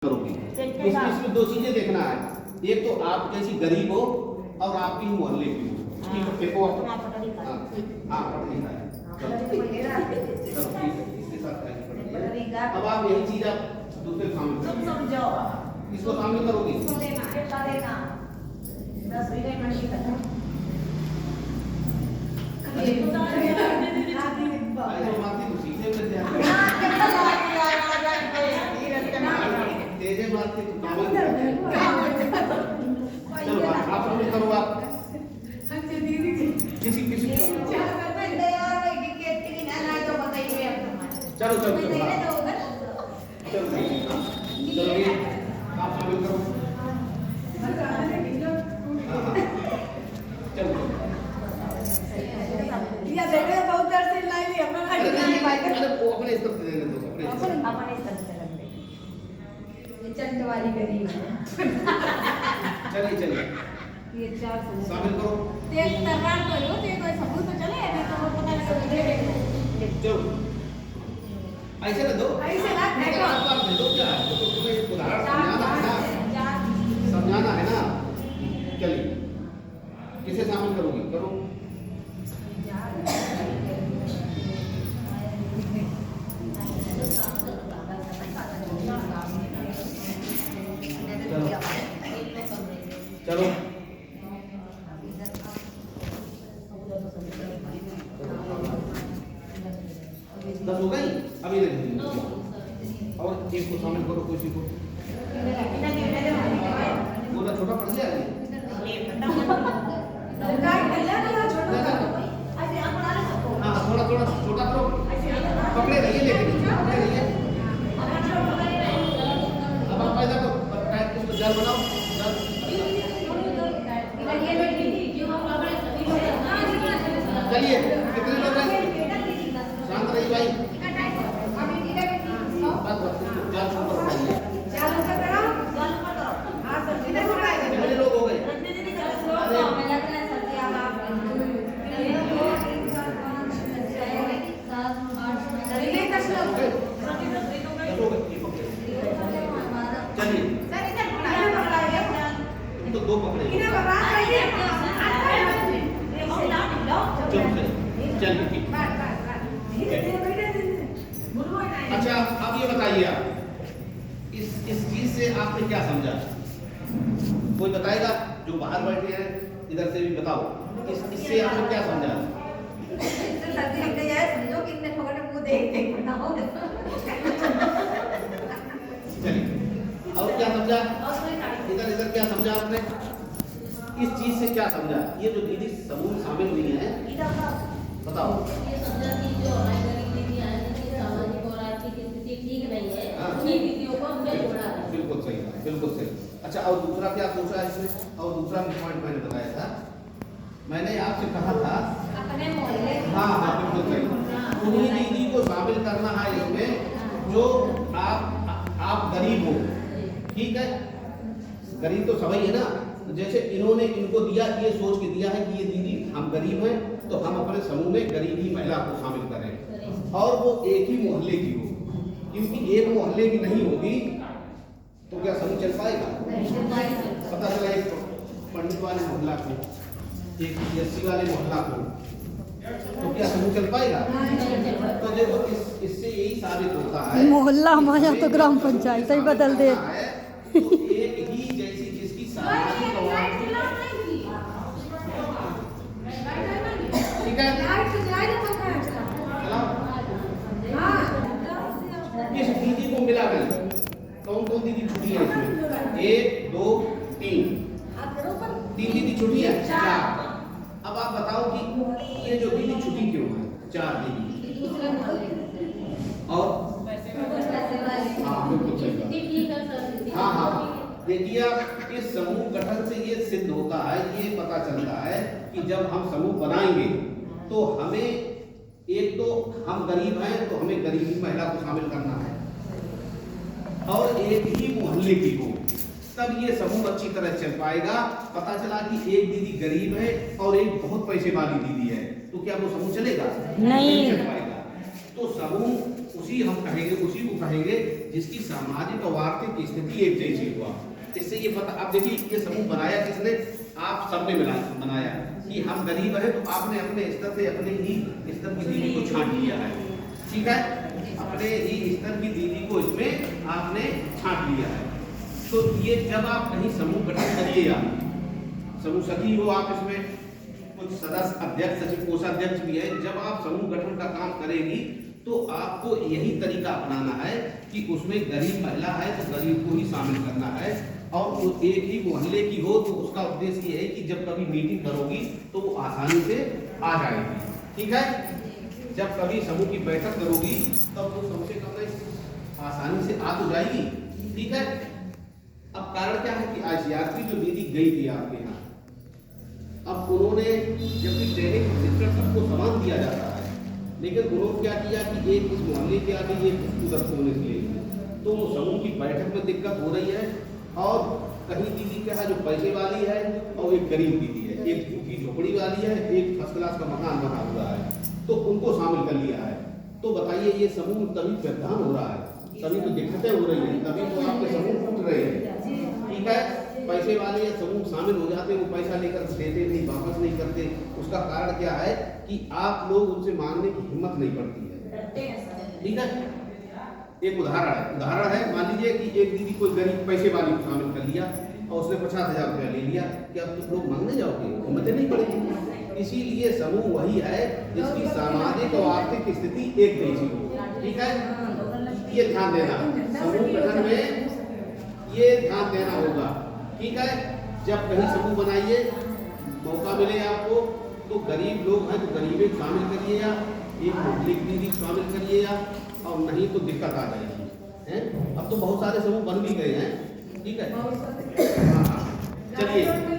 करोगी। इसमें दो चीजें देखना है, एक तो आप कैसी गरीब हो और आपकी मोहल्ले की हो। ठीक है, देखो आप हाँ पढ़ लिखा है। इसके साथ अब आप यही चीज आप दूसरे सामने इसको शामिल करोगी। तेजे बात की चलो आप शामिल करो। आप किसी किसी चलो चलो चलो चलो आप शामिल करो। चलो या देखो बहुत देर से लाई ली अपना वो अपने स्तर पे देने दो अपने स्तर से चंद वाली गरीब चलिए चलिए ये चार शामिल करो। एक तरवार तो लो तो कोई सबूत तो चले नहीं तो पता नहीं चलो ऐसे ना दो, ऐसे ना देखो आप दे दो। क्या है तो तुम्हें एक उदाहरण समझाना है ना। चलिए किसे शामिल करोगी? करो चलो दस हो गई अभी नहीं और एक को शामिल करो किसी को। पूरा छोटा पड़ गया हाँ थोड़ा थोड़ा छोटा करो। पकड़े रहिए लेकिन पकड़े रहिए। अब आप पैदा को इसको जल बनाओ। चलिए कितने लोग हैं? शांत रहिए भाई। बस बस इसको जल ऊपर उठाइए। कितने लोग हो गए? चलिए तो दो पकड़े। चलिए ठीक। अच्छा अब ये बताइए आप इस चीज से आपने क्या समझा? कोई बताएगा जो बाहर बैठे हैं इधर से भी बताओ इससे आपने क्या समझा? चलिए और क्या समझा? इधर इधर क्या समझा आपने? इस चीज से क्या समझा? ये जो दीदी समूह शामिल हुई है बताओ। ये समझा कि जो हमारी गरीब दीदी आई है सामाजिक और आर्थिक स्थिति ठीक नहीं है, उन्हीं दीदियों को हमने जोड़ा है। बिल्कुल सही बिल्कुल सही। अच्छा और दूसरा क्या सोचा है इसमें? और दूसरा पॉइंट मैंने बताया था, मैंने आपसे कहा था अपने मोहल्ले हाँ हाँ बिल्कुल सही। उन्हीं दीदी को शामिल करना है इसमें जो आप गरीब हो। ठीक है, गरीब तो सभी है ना। जैसे इन्होंने इनको दिया, ये सोच के दिया है कि ये दीदी हम गरीब हैं तो हम अपने समूह में गरीबी महिला को शामिल करें और वो एक ही मोहल्ले की हो, क्योंकि एक मोहल्ले की नहीं होगी तो क्या समूह चल पाएगा? पता चला एक पंडित वाले मोहल्ला को, एक एससी वाले मोहल्ला को, तो क्या समूह चल पाएगा? तो देखो इससे यही साबित होता है मोहल्ला हमारे यहाँ तो ग्राम पंचायत ही बदल दे। तो एक ही जैसी जिसकी सामाजिक ठीक है। किस दीदी को मिला गई? कौन कौन दीदी छुट्टी है इसमें? 1 2 3 दीदी छुट्टी है 4। अब आप बताओ कि ये जो दीदी छुट्टी क्यों है? 4 दीदी और हाँ बिल्कुल सही बात। हाँ हाँ देखिए इस समूह गठन से ये सिद्ध होता है, ये पता चलता है कि जब हम समूह बनाएंगे तो हमें एक तो हम गरीब हैं तो हमें गरीबी महिला को शामिल करना है और एक ही मोहल्ले की हो, तब ये समूह अच्छी तरह चल पाएगा। पता चला कि एक दीदी गरीब है और एक बहुत पैसे वाली दीदी है, तो क्या वो समूह चलेगा? नहीं चल पाएगा। तो समूह उसी हम कहेंगे उसी को कहेंगे जिसकी सामाजिक और आर्थिक स्थिति एक जैसी हुआ। इससे ये पता, आप देखिए ये समूह बनाया किसने? आप सबने बनाया कि हम गरीब हैं, तो आपने अपने स्तर से अपने ही स्तर की दीदी को छांट लिया है, ठीक है, अपने ही स्तर की दीदी को इसमें आपने छांट लिया है। तो ये जब आप कहीं समूह गठन करिएगा, समूह सखी हो आप, इसमें कुछ सदस्य अध्यक्ष सचिव कोषाध्यक्ष भी है, जब आप समूह गठन का काम करेंगी तो आपको यही तरीका अपनाना है कि उसमें गरीब महिला है तो गरीब को ही शामिल करना है, और वो एक ही मोहल्ले की हो तो उसका उद्देश्य ये है कि जब कभी मीटिंग करोगी तो वो आसानी से आ जाएगी, ठीक है। जब कभी समूह की बैठक करोगी तब वो कम से कम आसानी से आ तो जाएगी, ठीक है। अब कारण क्या है कि आईसीआरसी जो दीदी गई थी आपके यहाँ, अब उन्होंने जबकि ट्रेनिंग प्रशिक्षण सबको समान दिया जाता है, लेकिन उन्होंने क्या किया कि एक इस मोहल्ले के आगे एक उधर कोने से ले ली, तो वो समूह की बैठक में दिक्कत हो रही है। और कहीं दीदी क्या है जो पैसे वाली है और एक गरीब दीदी है, एक झुग्गी झोपड़ी वाली है, एक फर्स्ट क्लास का मकान बना हुआ है, तो उनको शामिल कर लिया है। तो बताइए ये समूह तभी व्यवधान हो रहा है, तभी तो दिक्कतें हो रही हैं, तभी तो आपके समूह टूट रहे हैं, ठीक है। पैसे वाले या समूह शामिल हो जाते हैं, वो पैसा लेकर देते नहीं, वापस नहीं करते। उसका कारण क्या है कि आप लोग उनसे मांगने की हिम्मत नहीं पड़ती है, ठीक है। एक उदाहरण है, मान लीजिए कि एक दीदी कोई गरीब पैसे वाली को शामिल कर लिया और उसने 50,000 रुपया ले लिया, क्या अब तुम लोग मांगने जाओगे? हिम्मतें नहीं पड़ेगी। इसीलिए समूह वही है जिसकी सामाजिक और आर्थिक स्थिति एक जैसी हो, ठीक है। ये ध्यान देना, समूह गठन में ये ध्यान देना होगा, ठीक है। जब कहीं समूह बनाइए, मौका मिले आपको, तो गरीब लोग हैं तो गरीबे को शामिल करिएगा, एक मोहल्ले की दीदी को शामिल करिएगा, और नहीं तो दिक्कत आ जाएगी, हैं। अब तो बहुत सारे समूह बन भी गए हैं, ठीक है। हाँ, चलिए।